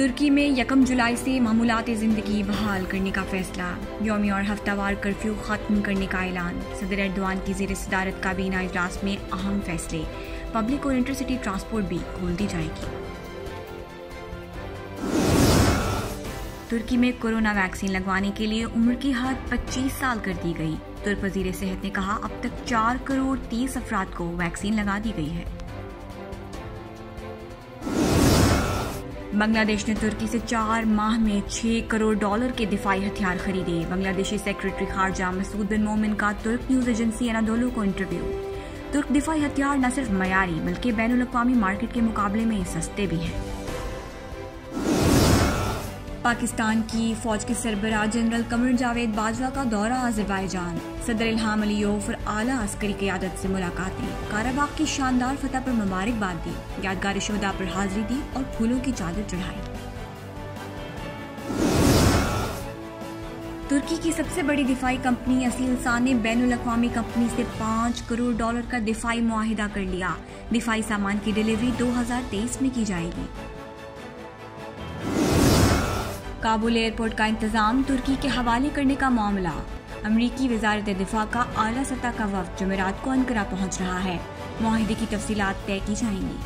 तुर्की में 1 जुलाई से मामूलात ज़िंदगी बहाल करने का फैसला। यौमी और हफ्तावार कर्फ्यू ख़त्म करने का ऐलान। सदर एर्दोआन की ज़ेर सदारत काबीना इजलास में अहम फैसले। पब्लिक और इंटरसिटी ट्रांसपोर्ट भी खोल दी जाएगी। तुर्की में कोरोना वैक्सीन लगवाने के लिए उम्र की हद 25 साल कर दी गई। तुर्क वज़ीर सेहत ने कहा अब तक 4 करोड़ 30 अफराद को वैक्सीन लगा दी गई है। बांग्लादेश ने तुर्की से 4 माह में $6 करोड़ के दिफाई हथियार खरीदे। बांग्लादेशी सेक्रेटरी खारजा मसूद बिन मोमिन का तुर्क न्यूज एजेंसी अनादोलू को इंटरव्यू। तुर्क दिफाई हथियार न सिर्फ मयारी बल्कि बैनुल अक़वामी मार्केट के मुकाबले में सस्ते भी हैं। पाकिस्तान की फौज के सरबराह जनरल कमर जावेद बाजवा का दौरा अज़रबैजान। सदर इल्हाम अलीयोव और आला अस्करी क़यादत से मुलाकातें। काराबाग की शानदार फतह पर मुबारकबाद दी। यादगार शुहदा पर हाजिरी दी और फूलों की चादर चढ़ाई। तुर्की की सबसे बड़ी दिफाई कंपनी असीलसान ने बैनुल अक़वामी कंपनी से $5 करोड़ का दिफाई मुआहिदा कर लिया। दिफाई सामान की डिलीवरी 2023 में की जाएगी। काबुल एयरपोर्ट का इंतजाम तुर्की के हवाले करने का मामला। अमरीकी वज़ारत दिफा का आला सतह का वफ़द जुमेरात को अंकारा पहुंच रहा है। मुआहिदे की तफसीलात तय की जाएंगी।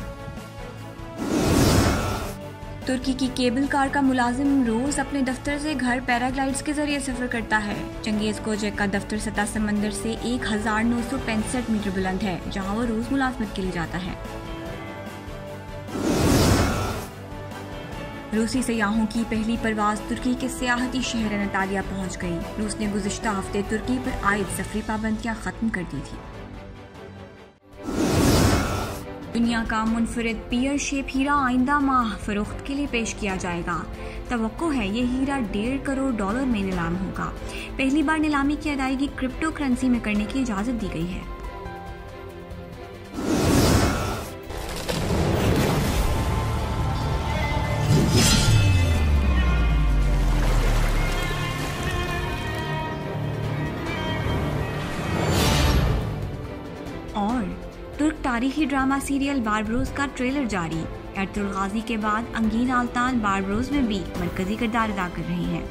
तुर्की की केबल कार का मुलाजिम रोज अपने दफ्तर से घर पैराग्लाइड्स के जरिए सफर करता है। चंगेज कोजेक का दफ्तर सतह समंदर से 1965 मीटर बुलंद है, जहां वो रोज मुलाजमत के लिए जाता है। रूसी सयाहों की पहली परवाज तुर्की के सियाहती शहर अनातालिया पहुंच गई। रूस ने गुज़िश्ता हफ्ते तुर्की पर आयद सफरी पाबंदियां खत्म कर दी थी। दुनिया का मुनफरिद पियर शेप हीरा आइंदा माह फरोख्त के लिए पेश किया जाएगा। तवक्को है ये हीरा $1.5 करोड़ में नीलाम होगा। पहली बार नीलामी की अदायगी क्रिप्टो करेंसी में करने की इजाजत दी गई है। और तुर्क तारीखी ड्रामा सीरियल बारबरोस का ट्रेलर जारी। एर्तुगरुल गाजी के बाद अंगीन आल्तान बारबरोस में भी मरकजी किरदार अदा कर रही हैं।